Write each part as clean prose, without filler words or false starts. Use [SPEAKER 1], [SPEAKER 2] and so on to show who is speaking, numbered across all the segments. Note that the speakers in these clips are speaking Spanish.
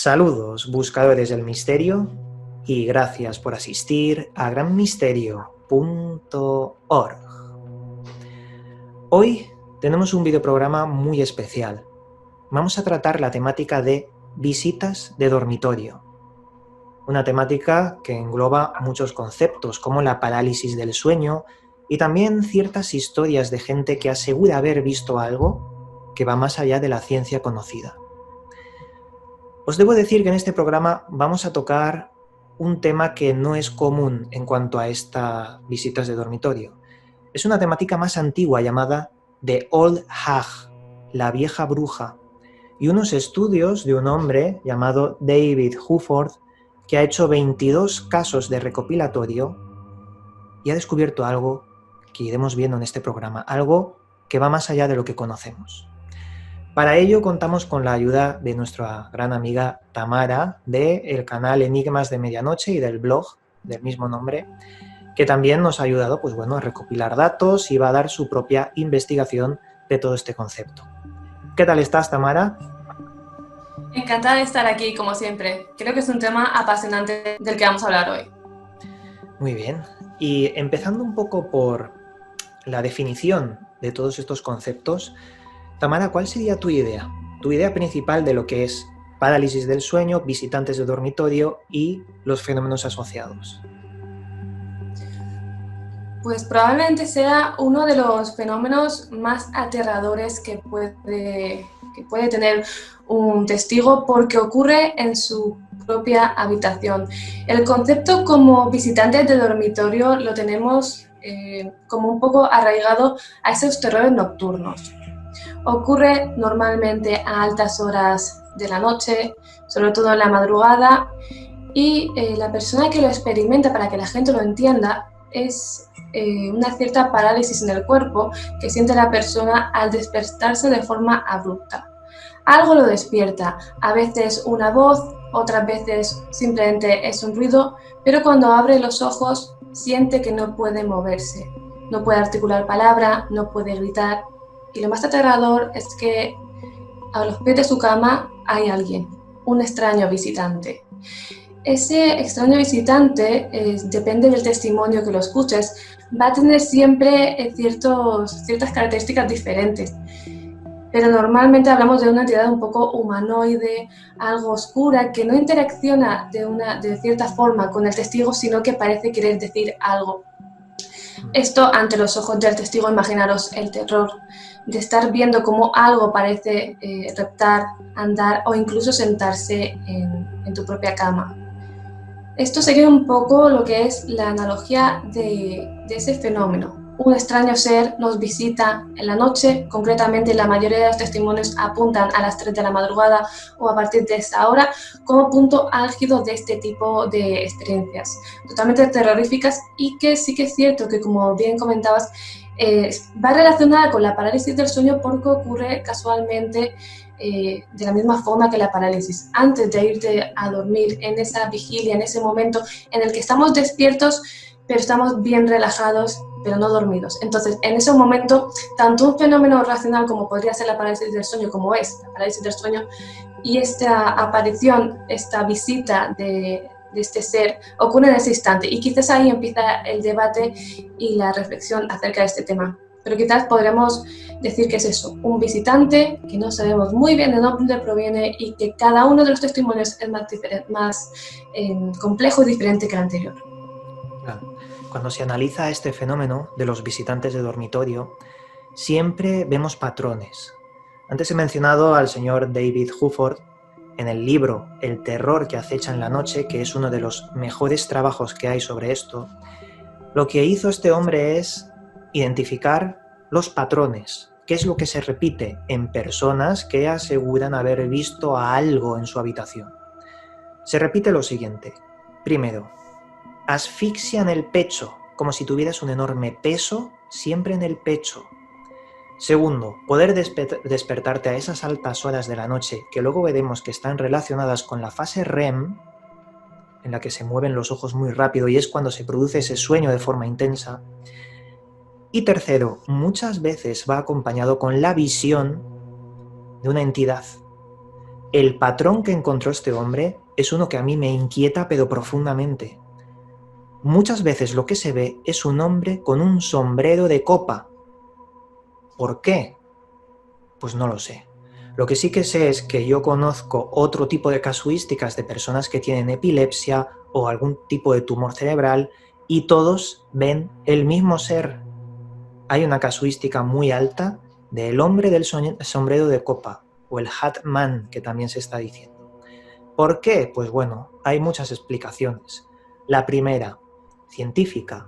[SPEAKER 1] Saludos, buscadores del misterio, y gracias por asistir a granmisterio.org. Hoy tenemos un videoprograma muy especial. Vamos a tratar la temática de visitas de dormitorio. Una temática que engloba muchos conceptos, como la parálisis del sueño, y también ciertas historias de gente que asegura haber visto algo que va más allá de la ciencia conocida. Os debo decir que en este programa vamos a tocar un tema que no es común en cuanto a estas visitas de dormitorio. Es una temática más antigua llamada The Old Hag, la vieja bruja, y unos estudios de un hombre llamado David Huford que ha hecho 22 casos de recopilatorio y ha descubierto algo que iremos viendo en este programa, algo que va más allá de lo que conocemos. Para ello contamos con la ayuda de nuestra gran amiga Tamara del canal Enigmas de Medianoche y del blog del mismo nombre, que también nos ha ayudado a recopilar datos y va a dar su propia investigación de todo este concepto. ¿Qué tal estás, Tamara?
[SPEAKER 2] Encantada de estar aquí, como siempre. Creo que es un tema apasionante del que vamos a hablar hoy.
[SPEAKER 1] Muy bien. Y empezando un poco por la definición de todos estos conceptos, Tamara, ¿cuál sería tu idea? Tu idea principal de lo que es parálisis del sueño, visitantes de dormitorio y los fenómenos asociados.
[SPEAKER 2] Pues probablemente sea uno de los fenómenos más aterradores que puede tener un testigo porque ocurre en su propia habitación. El concepto como visitantes de dormitorio lo tenemos como un poco arraigado a esos terrores nocturnos. Ocurre normalmente a altas horas de la noche, sobre todo en la madrugada, y la persona que lo experimenta, para que la gente lo entienda, es una cierta parálisis en el cuerpo que siente la persona al despertarse de forma abrupta. Algo lo despierta, a veces una voz, otras veces simplemente es un ruido, pero cuando abre los ojos siente que no puede moverse, no puede articular palabra, no puede gritar. Y lo más aterrador es que a los pies de su cama hay alguien, un extraño visitante. Ese extraño visitante, depende del testimonio que lo escuches, va a tener siempre ciertas características diferentes. Pero normalmente hablamos de una entidad un poco humanoide, algo oscura, que no interacciona de cierta forma con el testigo, sino que parece querer decir algo. Esto ante los ojos del testigo, imaginaros el terror de estar viendo cómo algo parece reptar, andar o incluso sentarse en tu propia cama. Esto sería un poco lo que es la analogía de ese fenómeno. Un extraño ser nos visita en la noche, concretamente la mayoría de los testimonios apuntan a las 3 de la madrugada o a partir de esa hora como punto álgido de este tipo de experiencias, totalmente terroríficas y que sí que es cierto que, como bien comentabas, va relacionada con la parálisis del sueño porque ocurre casualmente de la misma forma que la parálisis. Antes de irte a dormir, en esa vigilia, en ese momento en el que estamos despiertos, pero estamos bien relajados, pero no dormidos. Entonces, en ese momento, tanto un fenómeno racional como podría ser la parálisis del sueño, como es la parálisis del sueño, y esta aparición, esta visita de este ser, ocurre en ese instante. Y quizás ahí empieza el debate y la reflexión acerca de este tema. Pero quizás podremos decir que es eso, un visitante que no sabemos muy bien de dónde proviene y que cada uno de los testimonios es más complejo y diferente que el anterior.
[SPEAKER 1] Claro. Cuando se analiza este fenómeno de los visitantes de dormitorio, siempre vemos patrones. Antes he mencionado al señor David Huford en el libro El terror que acecha en la noche, que es uno de los mejores trabajos que hay sobre esto. Lo que hizo este hombre es identificar los patrones, qué es lo que se repite en personas que aseguran haber visto a algo en su habitación. Se repite lo siguiente. Primero, asfixia en el pecho, como si tuvieras un enorme peso siempre en el pecho. Segundo, poder despertarte a esas altas horas de la noche, que luego veremos que están relacionadas con la fase REM, en la que se mueven los ojos muy rápido y es cuando se produce ese sueño de forma intensa. Y tercero, muchas veces va acompañado con la visión de una entidad. el patrón que encontró este hombre es uno que a mí me inquieta pero profundamente. Muchas veces lo que se ve es un hombre con un sombrero de copa. ¿Por qué? Pues no lo sé. Lo que sí que sé es que yo conozco otro tipo de casuísticas de personas que tienen epilepsia o algún tipo de tumor cerebral y todos ven el mismo ser. Hay una casuística muy alta del hombre del sombrero de copa o el Hat Man, que también se está diciendo. ¿Por qué? Pues bueno, hay muchas explicaciones. La primera, científica.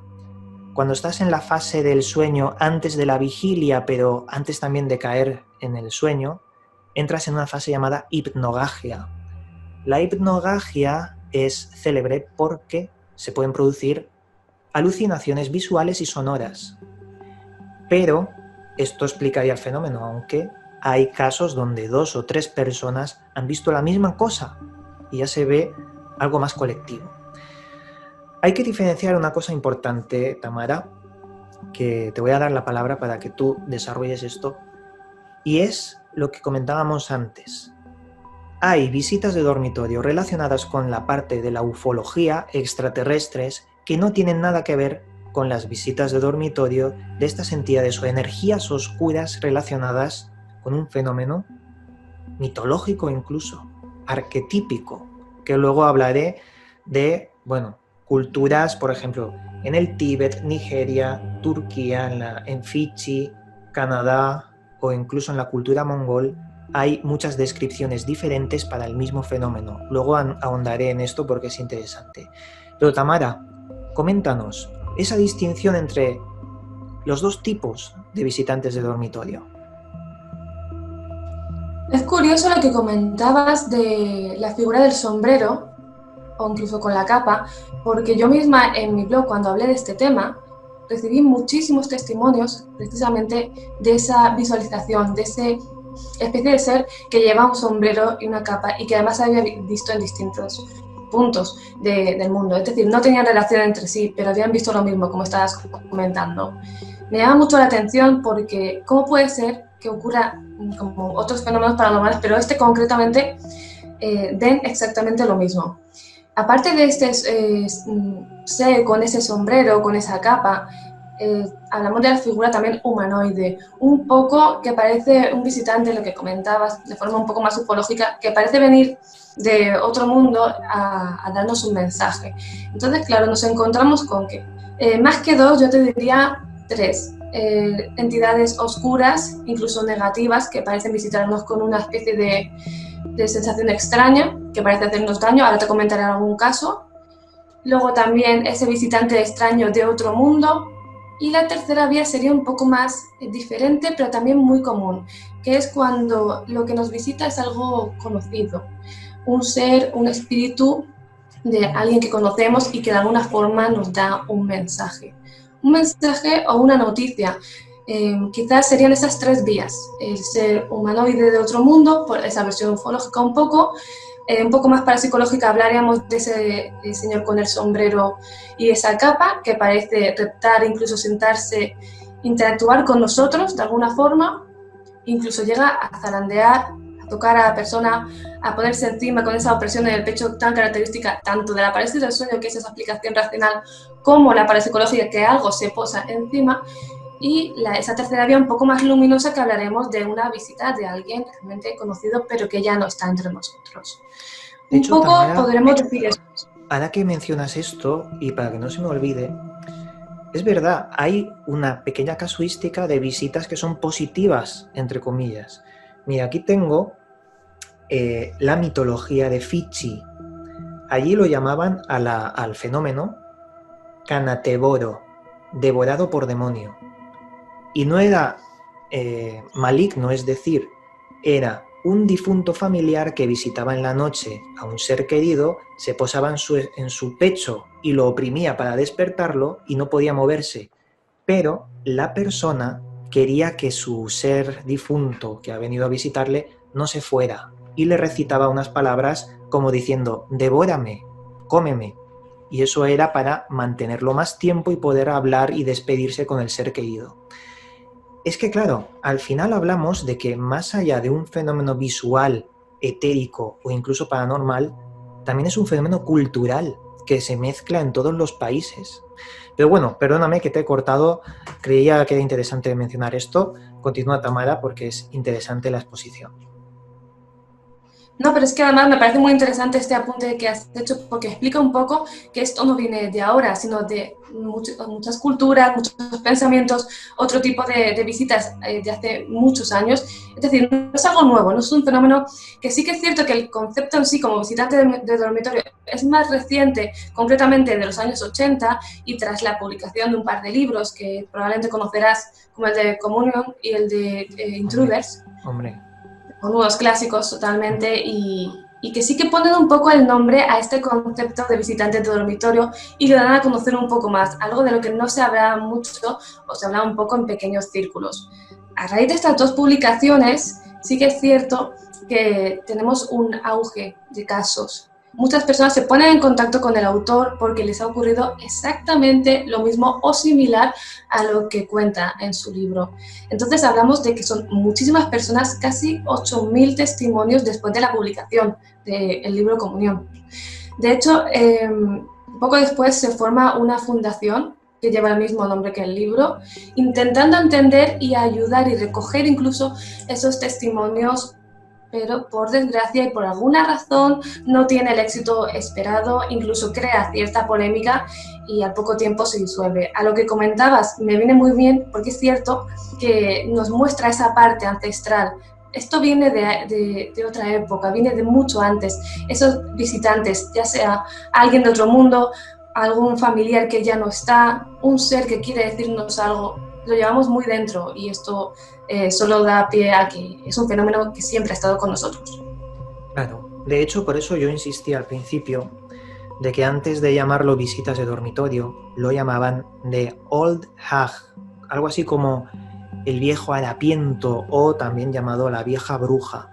[SPEAKER 1] Cuando estás en la fase del sueño antes de la vigilia, pero antes también de caer en el sueño, entras en una fase llamada hipnogagia. La hipnogagia es célebre porque se pueden producir alucinaciones visuales y sonoras. Pero esto explicaría el fenómeno, aunque hay casos donde 2 o 3 personas han visto la misma cosa y ya se ve algo más colectivo. Hay que diferenciar una cosa importante, Tamara, que te voy a dar la palabra para que tú desarrolles esto, y es lo que comentábamos antes. Hay visitas de dormitorio relacionadas con la parte de la ufología, extraterrestres, que no tienen nada que ver con las visitas de dormitorio de estas entidades o energías oscuras relacionadas con un fenómeno mitológico incluso, arquetípico, que luego hablaré de, culturas, por ejemplo, en el Tíbet, Nigeria, Turquía, en Fiji, Canadá o incluso en la cultura mongol, hay muchas descripciones diferentes para el mismo fenómeno. Luego ahondaré en esto porque es interesante. Pero Tamara, coméntanos esa distinción entre los dos tipos de visitantes de dormitorio.
[SPEAKER 2] Es curioso lo que comentabas de la figura del sombrero, o incluso con la capa, porque yo misma en mi blog, cuando hablé de este tema, recibí muchísimos testimonios precisamente de esa visualización, de ese especie de ser que lleva un sombrero y una capa y que además había visto en distintos puntos del mundo. Es decir, no tenían relación entre sí, pero habían visto lo mismo, como estabas comentando. Me llama mucho la atención porque ¿cómo puede ser que ocurra como otros fenómenos paranormales, pero este concretamente den exactamente lo mismo? Aparte de este ser con ese sombrero, con esa capa, hablamos de la figura también humanoide, un poco que parece un visitante, lo que comentabas, de forma un poco más ufológica, que parece venir de otro mundo a darnos un mensaje. Entonces, claro, nos encontramos con que más que 2, yo te diría 3 entidades oscuras, incluso negativas, que parecen visitarnos con una especie de sensación extraña, que parece hacernos daño. Ahora te comentaré algún caso. Luego también ese visitante extraño de otro mundo. Y la tercera vía sería un poco más diferente, pero también muy común, que es cuando lo que nos visita es algo conocido. Un ser, un espíritu de alguien que conocemos y que de alguna forma nos da un mensaje. Un mensaje o una noticia. Quizás serían esas 3 vías. El ser humanoide de otro mundo, por esa versión ufológica un poco más parapsicológica hablaríamos de ese señor con el sombrero y esa capa que parece reptar, incluso sentarse, interactuar con nosotros de alguna forma, incluso llega a zarandear, a tocar a la persona, a ponerse encima con esa opresión en el pecho tan característica tanto de la parálisis del sueño, que es esa explicación racional, como la parapsicológica, que algo se posa encima. Y esa tercera vía un poco más luminosa, que hablaremos de una visita de alguien realmente conocido, pero que ya no está entre nosotros.
[SPEAKER 1] De hecho,
[SPEAKER 2] un poco
[SPEAKER 1] Tamara,
[SPEAKER 2] podremos decir eso.
[SPEAKER 1] Ahora que mencionas esto, y para que no se me olvide, es verdad, hay una pequeña casuística de visitas que son positivas, entre comillas. Mira, aquí tengo la mitología de Fiji. Allí lo llamaban al fenómeno Canateboro, devorado por demonio. Y no era maligno, es decir, era un difunto familiar que visitaba en la noche a un ser querido, se posaba en su pecho y lo oprimía para despertarlo y no podía moverse. Pero la persona quería que su ser difunto que ha venido a visitarle no se fuera y le recitaba unas palabras como diciendo: devórame, cómeme. Y eso era para mantenerlo más tiempo y poder hablar y despedirse con el ser querido. Es que claro, al final hablamos de que más allá de un fenómeno visual etérico o incluso paranormal, también es un fenómeno cultural que se mezcla en todos los países. Pero bueno, perdóname que te he cortado, creía que era interesante mencionar esto. Continúa, Tamara, porque es interesante la exposición.
[SPEAKER 2] No, pero es que además me parece muy interesante este apunte que has hecho porque explica un poco que esto no viene de ahora, sino de muchas culturas, muchos pensamientos, otro tipo de visitas de hace muchos años. Es decir, no es algo nuevo, no es un fenómeno que sí que es cierto que el concepto en sí como visitante de dormitorio es más reciente, concretamente de los años 80 y tras la publicación de un par de libros que probablemente conocerás como el de Communion y el de Intruders.
[SPEAKER 1] Hombre.
[SPEAKER 2] Son unos clásicos totalmente y que sí que ponen un poco el nombre a este concepto de visitante de dormitorio y le dan a conocer un poco más, algo de lo que no se hablaba mucho o se hablaba un poco en pequeños círculos. A raíz de estas dos publicaciones, sí que es cierto que tenemos un auge de casos. Muchas personas se ponen en contacto con el autor porque les ha ocurrido exactamente lo mismo o similar a lo que cuenta en su libro. Entonces hablamos de que son muchísimas personas, casi 8.000 testimonios después de la publicación del libro Comunión. De hecho, poco después se forma una fundación que lleva el mismo nombre que el libro, intentando entender y ayudar y recoger incluso esos testimonios, pero por desgracia y por alguna razón no tiene el éxito esperado, incluso crea cierta polémica y al poco tiempo se disuelve. A lo que comentabas me viene muy bien porque es cierto que nos muestra esa parte ancestral. Esto viene de otra época, viene de mucho antes. Esos visitantes, ya sea alguien de otro mundo, algún familiar que ya no está, un ser que quiere decirnos algo, lo llevamos muy dentro y esto solo da pie a que es un fenómeno que siempre ha estado con nosotros.
[SPEAKER 1] Claro, de hecho por eso yo insistí al principio de que antes de llamarlo visitas de dormitorio, lo llamaban de Old Hag, algo así como el viejo harapiento o también llamado la vieja bruja.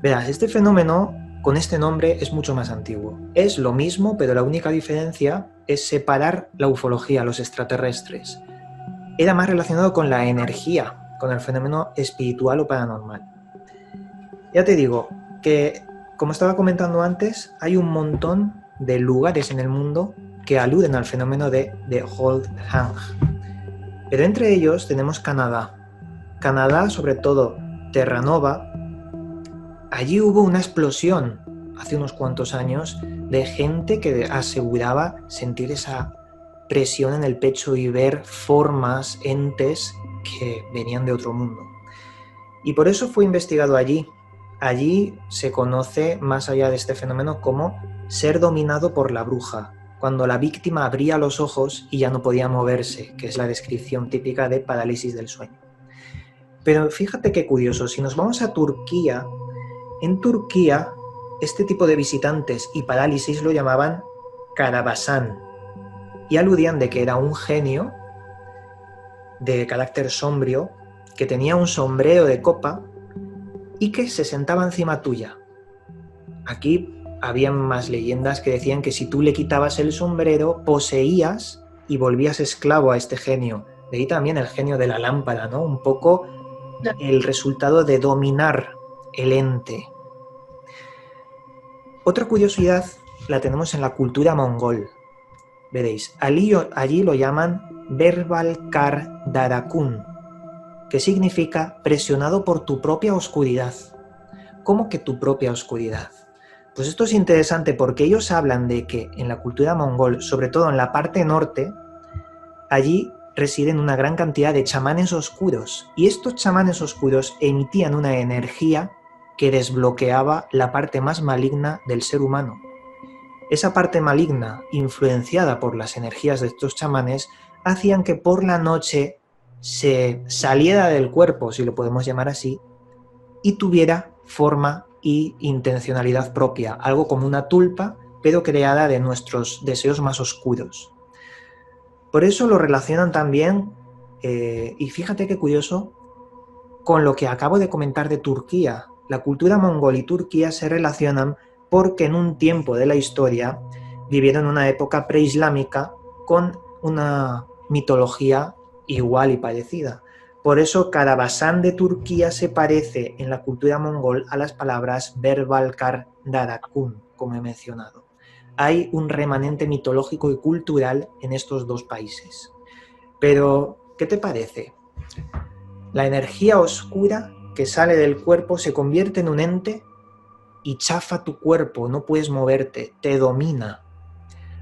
[SPEAKER 1] Verás, este fenómeno con este nombre es mucho más antiguo. Es lo mismo, pero la única diferencia es separar la ufología, los extraterrestres. Era más relacionado con la energía, con el fenómeno espiritual o paranormal. Ya te digo que, como estaba comentando antes, hay un montón de lugares en el mundo que aluden al fenómeno de Old Hag. Pero entre ellos tenemos Canadá. Canadá, sobre todo Terranova, allí hubo una explosión hace unos cuantos años de gente que aseguraba sentir esa presión en el pecho y ver formas, entes que venían de otro mundo. Y por eso fue investigado allí. Allí se conoce, más allá de este fenómeno, como ser dominado por la bruja, cuando la víctima abría los ojos y ya no podía moverse, que es la descripción típica de parálisis del sueño. Pero fíjate qué curioso, si nos vamos a Turquía, en Turquía este tipo de visitantes y parálisis lo llamaban Karabasan y aludían de que era un genio de carácter sombrío que tenía un sombrero de copa y que se sentaba encima tuya. Aquí habían más leyendas que decían que si tú le quitabas el sombrero, poseías y volvías esclavo a este genio. De ahí también el genio de la lámpara, ¿no? Un poco el resultado de dominar el ente. Otra curiosidad la tenemos en la cultura mongol. Veréis, allí lo llaman Berbalkar Darakun, que significa presionado por tu propia oscuridad. ¿Cómo que tu propia oscuridad? Pues esto es interesante porque ellos hablan de que en la cultura mongol, sobre todo en la parte norte, allí residen una gran cantidad de chamanes oscuros y estos chamanes oscuros emitían una energía que desbloqueaba la parte más maligna del ser humano. Esa parte maligna, influenciada por las energías de estos chamanes, hacían que por la noche se saliera del cuerpo, si lo podemos llamar así, y tuviera forma y intencionalidad propia, algo como una tulpa, pero creada de nuestros deseos más oscuros. Por eso lo relacionan también, y fíjate qué curioso, con lo que acabo de comentar de Turquía. La cultura mongol y Turquía se relacionan porque en un tiempo de la historia vivieron una época preislámica con una mitología igual y parecida. Por eso Karabasán de Turquía se parece en la cultura mongol a las palabras Berbalkar Darakun, como he mencionado. Hay un remanente mitológico y cultural en estos dos países. Pero, ¿qué te parece? La energía oscura que sale del cuerpo se convierte en un ente y chafa tu cuerpo, no puedes moverte, te domina.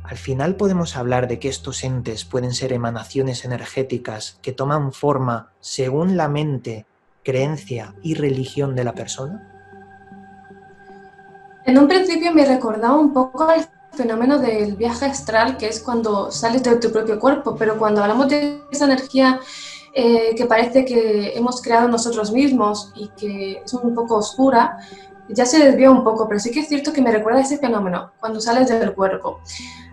[SPEAKER 1] Al final podemos hablar de que estos entes pueden ser emanaciones energéticas que toman forma según la mente, creencia y religión de la persona.
[SPEAKER 2] En un principio me recordaba un poco el fenómeno del viaje astral, que es cuando sales de tu propio cuerpo, pero cuando hablamos de esa energía que parece que hemos creado nosotros mismos y que es un poco oscura, ya se desvía un poco, pero sí que es cierto que me recuerda a ese fenómeno, cuando sales del cuerpo.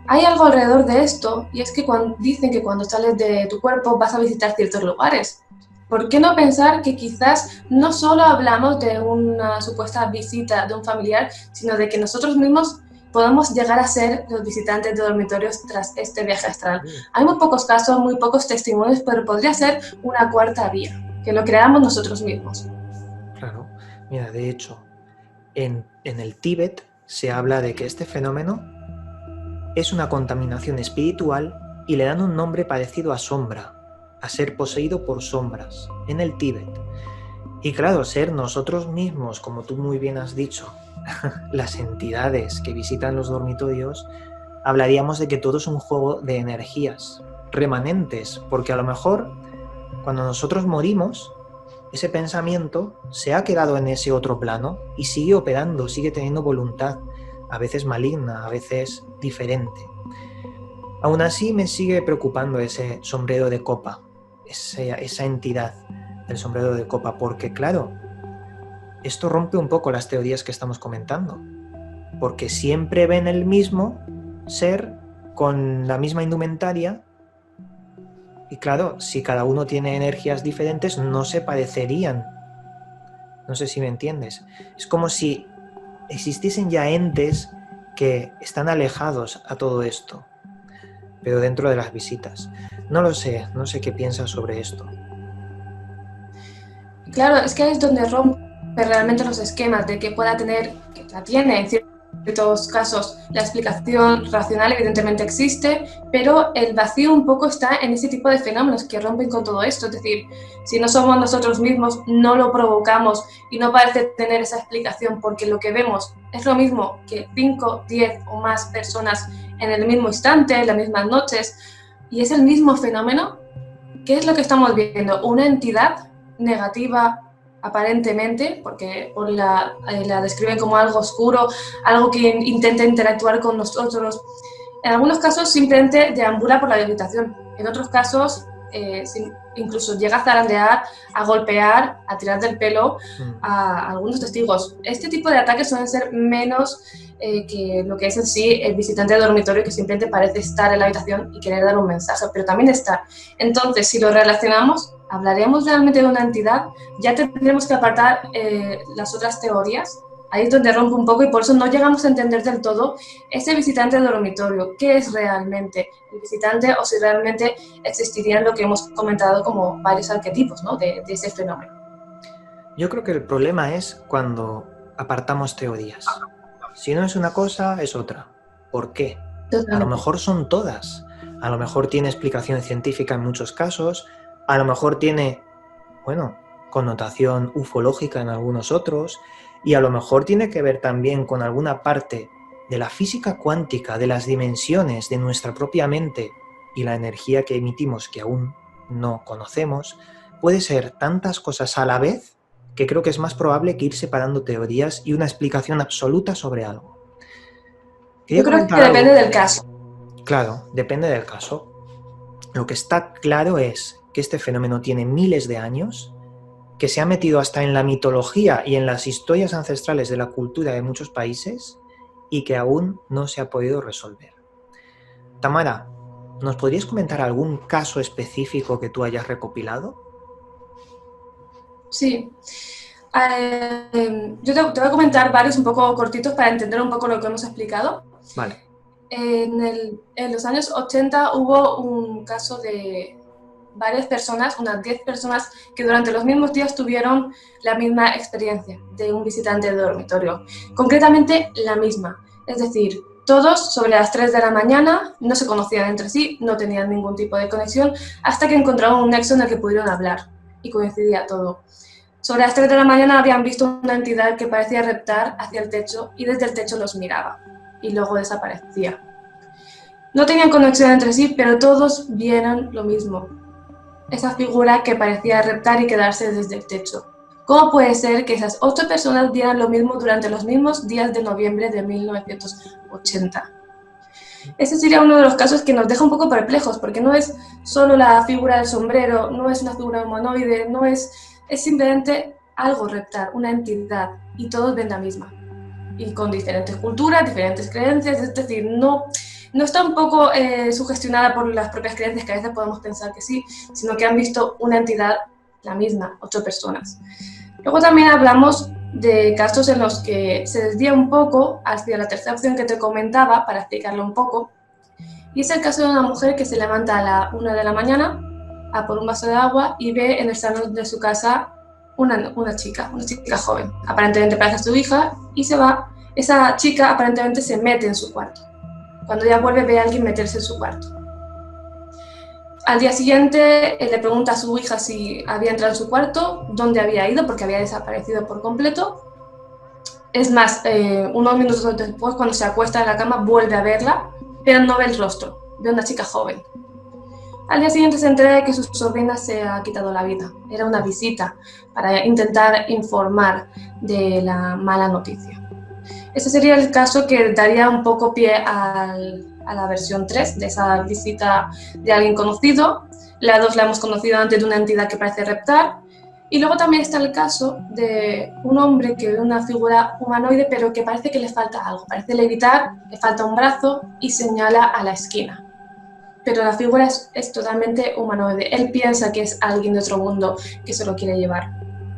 [SPEAKER 2] Hay algo alrededor de esto, y es que dicen que cuando sales de tu cuerpo vas a visitar ciertos lugares. ¿Por qué no pensar que quizás no solo hablamos de una supuesta visita de un familiar, sino de que nosotros mismos podemos llegar a ser los visitantes de dormitorios tras este viaje astral? Hay muy pocos casos, muy pocos testimonios, pero podría ser una cuarta vía, que lo creamos nosotros mismos.
[SPEAKER 1] Claro, mira, de hecho, en el Tíbet se habla de que este fenómeno es una contaminación espiritual y le dan un nombre parecido a sombra, a ser poseído por sombras, en el Tíbet. Y claro, ser nosotros mismos, como tú muy bien has dicho, las entidades que visitan los dormitorios, hablaríamos de que todo es un juego de energías remanentes, porque a lo mejor cuando nosotros morimos, ese pensamiento se ha quedado en ese otro plano y sigue operando, sigue teniendo voluntad, a veces maligna, a veces diferente. Aún así me sigue preocupando ese sombrero de copa, esa entidad del sombrero de copa, porque claro, esto rompe un poco las teorías que estamos comentando, porque siempre ven el mismo ser con la misma indumentaria y claro, si cada uno tiene energías diferentes no se parecerían. No sé si me entiendes. Es como si existiesen ya entes que están alejados a todo esto, pero dentro de las visitas. No lo sé, no sé qué piensas sobre esto.
[SPEAKER 2] Claro, es que ahí es donde rompe realmente los esquemas de que pueda tener, que la tiene en ciertos casos, la explicación racional evidentemente existe, pero el vacío un poco está en ese tipo de fenómenos que rompen con todo esto. Es decir, si no somos nosotros mismos, no lo provocamos y no parece tener esa explicación porque lo que vemos es lo mismo que 5, 10 o más personas en el mismo instante, en las mismas noches, y es el mismo fenómeno. ¿Qué es lo que estamos viendo? Una entidad negativa aparentemente, porque la describen como algo oscuro, algo que intenta interactuar con nosotros. En algunos casos simplemente deambula por la habitación, en otros casos incluso llega a zarandear, a golpear, a tirar del pelo a algunos testigos. Este tipo de ataques suelen ser menos que lo que es en sí el visitante de dormitorio que simplemente parece estar en la habitación y querer dar un mensaje, pero también está. Entonces, si lo relacionamos, ¿hablaremos realmente de una entidad? Ya tendremos que apartar las otras teorías. Ahí es donde rompe un poco y por eso no llegamos a entender del todo ese visitante de dormitorio. ¿Qué es realmente el visitante o si realmente existirían lo que hemos comentado como varios arquetipos, ¿no? de ese fenómeno?
[SPEAKER 1] Yo creo que el problema es cuando apartamos teorías. Si no es una cosa, es otra. ¿Por qué? A lo mejor son todas. A lo mejor tiene explicación científica en muchos casos. A lo mejor tiene, bueno, connotación ufológica en algunos otros. Y a lo mejor tiene que ver también con alguna parte de la física cuántica, de las dimensiones de nuestra propia mente y la energía que emitimos que aún no conocemos. Puede ser tantas cosas a la vez que creo que es más probable que ir separando teorías y una explicación absoluta sobre algo.
[SPEAKER 2] Yo creo que depende del caso.
[SPEAKER 1] Claro, depende del caso. Lo que está claro es que este fenómeno tiene miles de años, que se ha metido hasta en la mitología y en las historias ancestrales de la cultura de muchos países y que aún no se ha podido resolver. Tamara, ¿nos podrías comentar algún caso específico que tú hayas recopilado?
[SPEAKER 2] Sí. Yo te voy a comentar varios un poco cortitos para entender un poco lo que hemos explicado.
[SPEAKER 1] Vale.
[SPEAKER 2] En los años 80 hubo un caso de varias personas, unas 10 personas, que durante los mismos días tuvieron la misma experiencia de un visitante de dormitorio. Concretamente, la misma. Es decir, todos sobre las 3 de la mañana no se conocían entre sí, no tenían ningún tipo de conexión, hasta que encontraron un nexo en el que pudieron hablar y coincidía todo. Sobre las 3 de la mañana habían visto una entidad que parecía reptar hacia el techo y desde el techo los miraba y luego desaparecía. No tenían conexión entre sí, pero todos vieron lo mismo. Esa figura que parecía reptar y quedarse desde el techo. ¿Cómo puede ser que esas 8 personas vieran lo mismo durante los mismos días de noviembre de 1980? Ese sería uno de los casos que nos deja un poco perplejos, porque no es solo la figura del sombrero, no es una figura humanoide, es simplemente algo reptar, una entidad, y todos ven la misma. Y con diferentes culturas, diferentes creencias, es decir, no está un poco sugestionada por las propias creencias, que a veces podemos pensar que sí, sino que han visto una entidad, la misma, 8 personas. Luego también hablamos de casos en los que se desvía un poco hacia la tercera opción que te comentaba, para explicarlo un poco, y es el caso de una mujer que se levanta a la 1 de la mañana a por un vaso de agua y ve en el salón de su casa una chica joven, aparentemente parece su hija, y se va. Esa chica aparentemente se mete en su cuarto. Cuando ella vuelve, ve a alguien meterse en su cuarto. Al día siguiente le pregunta a su hija si había entrado en su cuarto, dónde había ido, porque había desaparecido por completo. Es más, unos minutos después, cuando se acuesta en la cama, vuelve a verla, pero no ve el rostro, ve a una chica joven. Al día siguiente se entera de que su sobrina se ha quitado la vida. Era una visita para intentar informar de la mala noticia. Ese sería el caso que daría un poco pie a la versión 3 de esa visita de alguien conocido. La 2 la hemos conocido antes, de una entidad que parece reptar. Y luego también está el caso de un hombre que ve una figura humanoide, pero que parece que le falta algo. Parece levitar, le falta un brazo y señala a la esquina. Pero la figura es totalmente humanoide. Él piensa que es alguien de otro mundo que se lo quiere llevar.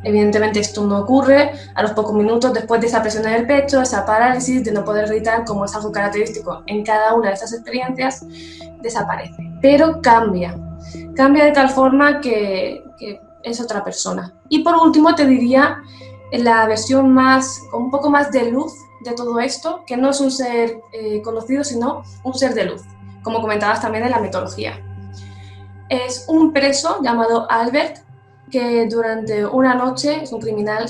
[SPEAKER 2] Evidentemente esto no ocurre. A los pocos minutos, después de esa presión en el pecho, esa parálisis de no poder gritar, como es algo característico en cada una de estas experiencias, desaparece. Pero cambia de tal forma que es otra persona. Y por último te diría la versión con un poco más de luz de todo esto, que no es un ser conocido, sino un ser de luz, como comentabas también en la mitología. Es un preso llamado Albert, que durante una noche es un criminal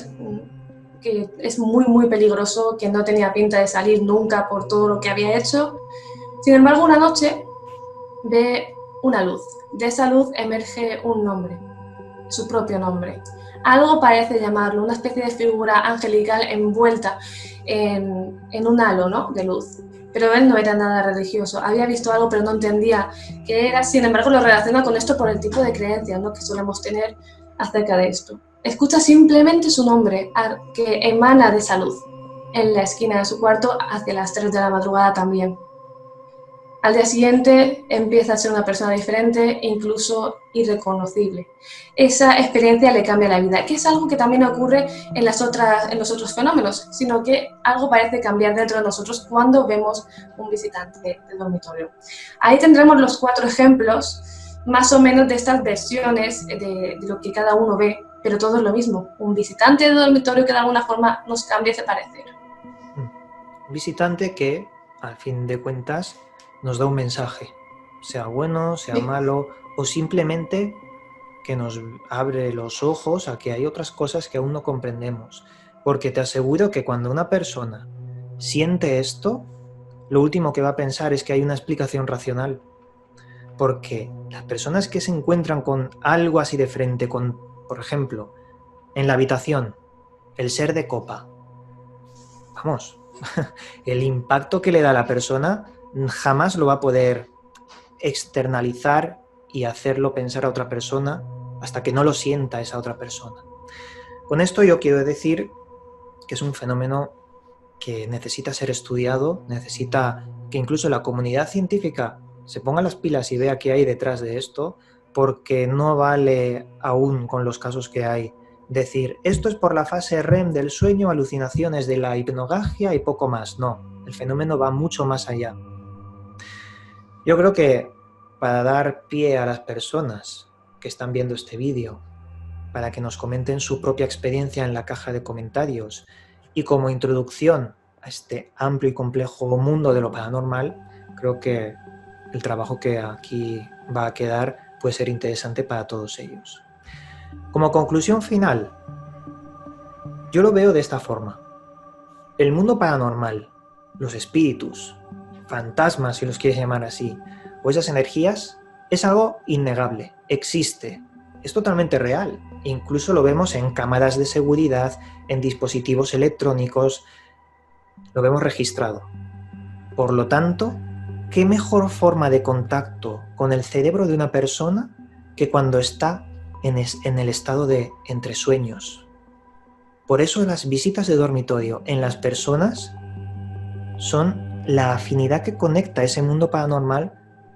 [SPEAKER 2] que es muy, muy peligroso, que no tenía pinta de salir nunca por todo lo que había hecho. Sin embargo, una noche ve una luz. De esa luz emerge un nombre, su propio nombre. Algo parece llamarlo, una especie de figura angelical envuelta en un halo, ¿no?, de luz. Pero él no era nada religioso, había visto algo pero no entendía qué era. Sin embargo, lo relaciona con esto por el tipo de creencias, ¿no?, que solemos tener acerca de esto. Escucha simplemente su nombre, que emana de esa luz, en la esquina de su cuarto hacia las 3 de la madrugada también. Al día siguiente empieza a ser una persona diferente, incluso irreconocible. Esa experiencia le cambia la vida, que es algo que también ocurre en los otros fenómenos, sino que algo parece cambiar dentro de nosotros cuando vemos un visitante de dormitorio. Ahí tendremos los 4 ejemplos, más o menos, de estas versiones de lo que cada uno ve, pero todo es lo mismo. Un visitante de dormitorio que de alguna forma nos cambia ese parecer.
[SPEAKER 1] Un visitante que, al fin de cuentas, nos da un mensaje, sea bueno, sea malo, o simplemente que nos abre los ojos a que hay otras cosas que aún no comprendemos. Porque te aseguro que cuando una persona siente esto, lo último que va a pensar es que hay una explicación racional. Porque las personas que se encuentran con algo así de frente, por ejemplo, en la habitación, el ser de copa, vamos, el impacto que le da a la persona jamás lo va a poder externalizar y hacerlo pensar a otra persona hasta que no lo sienta esa otra persona. Con esto yo quiero decir que es un fenómeno que necesita ser estudiado, necesita que incluso la comunidad científica se ponga las pilas y vea qué hay detrás de esto, porque no vale aún con los casos que hay decir esto es por la fase REM del sueño, alucinaciones de la hipnogagia y poco más. No, el fenómeno va mucho más allá. Yo creo que para dar pie a las personas que están viendo este vídeo para que nos comenten su propia experiencia en la caja de comentarios. Y como introducción a este amplio y complejo mundo de lo paranormal, creo que el trabajo que aquí va a quedar puede ser interesante para todos ellos. Como conclusión final, yo lo veo de esta forma. El mundo paranormal, los espíritus, fantasmas, si los quieres llamar así, o esas energías, es algo innegable, existe, es totalmente real. Incluso lo vemos en cámaras de seguridad, en dispositivos electrónicos, lo vemos registrado. Por lo tanto, ¿qué mejor forma de contacto con el cerebro de una persona que cuando está en el estado de entresueños? Por eso las visitas de dormitorio en las personas son la afinidad que conecta ese mundo paranormal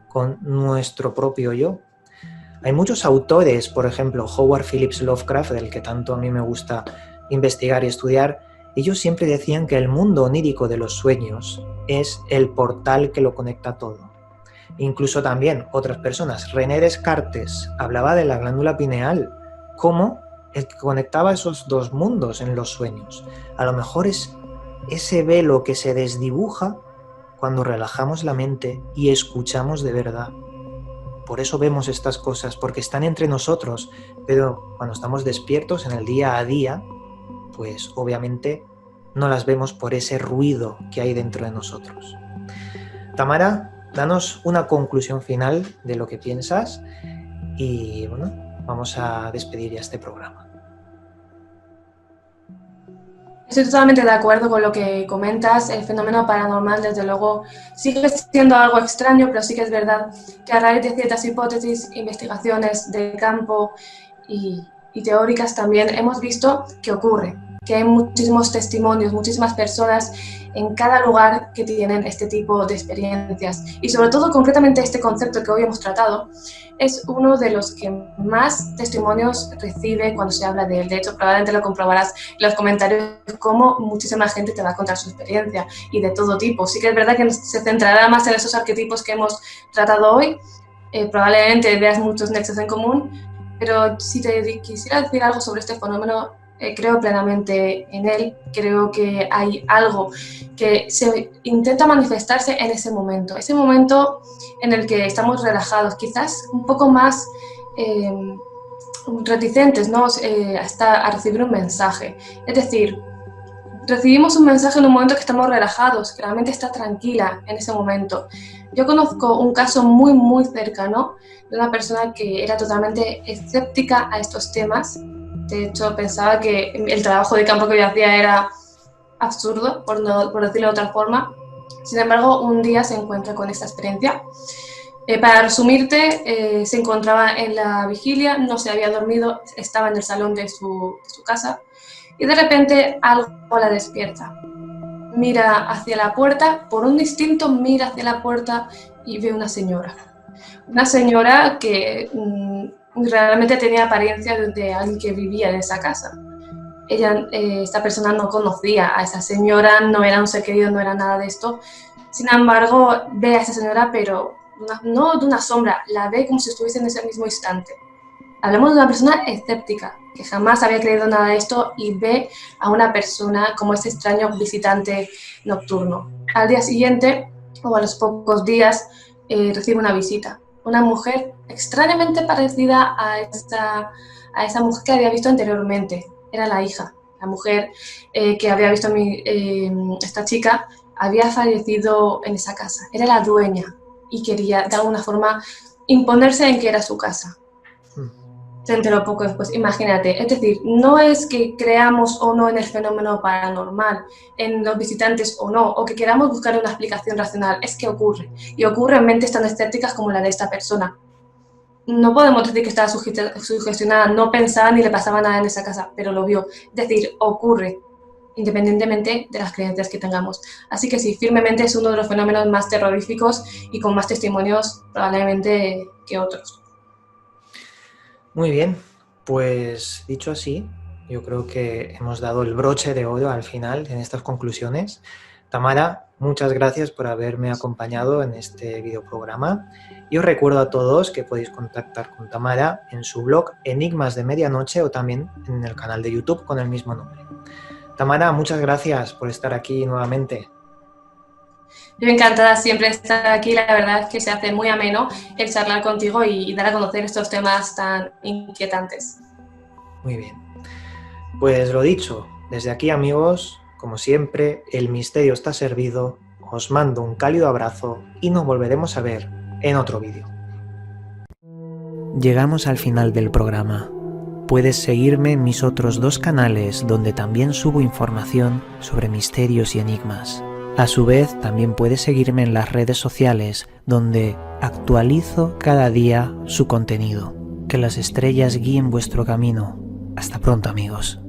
[SPEAKER 1] con nuestro propio yo. Hay muchos autores, por ejemplo, Howard Phillips Lovecraft, del que tanto a mí me gusta investigar y estudiar, ellos siempre decían que el mundo onírico de los sueños es el portal que lo conecta todo. Incluso también otras personas, René Descartes hablaba de la glándula pineal, como el que conectaba esos dos mundos en los sueños. A lo mejor es ese velo que se desdibuja cuando relajamos la mente y escuchamos de verdad. Por eso vemos estas cosas, porque están entre nosotros, pero cuando estamos despiertos en el día a día, pues obviamente no las vemos por ese ruido que hay dentro de nosotros. Tamara, danos una conclusión final de lo que piensas y bueno, vamos a despedir ya este programa.
[SPEAKER 2] Estoy totalmente de acuerdo con lo que comentas. El fenómeno paranormal, desde luego, sigue siendo algo extraño, pero sí que es verdad que a raíz de ciertas hipótesis, investigaciones de campo y teóricas también, hemos visto que ocurre, que hay muchísimos testimonios, muchísimas personas en cada lugar que tienen este tipo de experiencias. Y sobre todo, concretamente, este concepto que hoy hemos tratado es uno de los que más testimonios recibe cuando se habla de él. De hecho, probablemente lo comprobarás en los comentarios, cómo muchísima gente te va a contar su experiencia y de todo tipo. Sí que es verdad que se centrará más en esos arquetipos que hemos tratado hoy. Probablemente veas muchos nexos en común, pero si te quisiera decir algo sobre este fenómeno, creo plenamente en él. Creo que hay algo que se intenta manifestarse en ese momento en el que estamos relajados, quizás un poco más reticentes, ¿no? Hasta a recibir un mensaje. Es decir, recibimos un mensaje en un momento que estamos relajados, que la mente está tranquila en ese momento. Yo conozco un caso muy, muy cercano de una persona que era totalmente escéptica a estos temas. De hecho, pensaba que el trabajo de campo que yo hacía era absurdo, por decirlo de otra forma. Sin embargo, un día se encuentra con esta experiencia. Para resumirte, se encontraba en la vigilia, no se había dormido, estaba en el salón de su casa y de repente algo la despierta. Mira hacia la puerta, por un instinto mira hacia la puerta y ve una señora. Una señora que realmente tenía apariencia de alguien que vivía en esa casa. Esta persona no conocía a esa señora, no era un ser querido, no era nada de esto. Sin embargo, ve a esa señora, pero no de una sombra, la ve como si estuviese en ese mismo instante. Hablamos de una persona escéptica, que jamás había creído nada de esto y ve a una persona como este extraño visitante nocturno. Al día siguiente, o a los pocos días, recibe una visita. Una mujer extrañamente parecida a esa mujer que había visto anteriormente. Era la hija. La mujer que había visto esta chica había fallecido en esa casa. Era la dueña y quería de alguna forma imponerse en que era su casa. Se enteró poco después, imagínate. Es decir, no es que creamos o no en el fenómeno paranormal, en los visitantes o no, o que queramos buscar una explicación racional, es que ocurre. Y ocurre en mentes tan escépticas como la de esta persona. No podemos decir que estaba sugestionada, no pensaba ni le pasaba nada en esa casa, pero lo vio. Es decir, ocurre, independientemente de las creencias que tengamos. Así que sí, firmemente es uno de los fenómenos más terroríficos y con más testimonios probablemente que otros.
[SPEAKER 1] Muy bien, pues dicho así, yo creo que hemos dado el broche de oro al final en estas conclusiones. Tamara, muchas gracias por haberme acompañado en este videoprograma y os recuerdo a todos que podéis contactar con Tamara en su blog Enigmas de Medianoche o también en el canal de YouTube con el mismo nombre. Tamara, muchas gracias por estar aquí nuevamente.
[SPEAKER 2] Yo encantada siempre de estar aquí, la verdad es que se hace muy ameno el charlar contigo y dar a conocer estos temas tan inquietantes.
[SPEAKER 1] Muy bien. Pues lo dicho, desde aquí amigos, como siempre, el misterio está servido, os mando un cálido abrazo y nos volveremos a ver en otro vídeo. Llegamos al final del programa. Puedes seguirme en mis otros 2 canales donde también subo información sobre misterios y enigmas. A su vez, también puedes seguirme en las redes sociales donde actualizo cada día su contenido. Que las estrellas guíen vuestro camino. Hasta pronto amigos.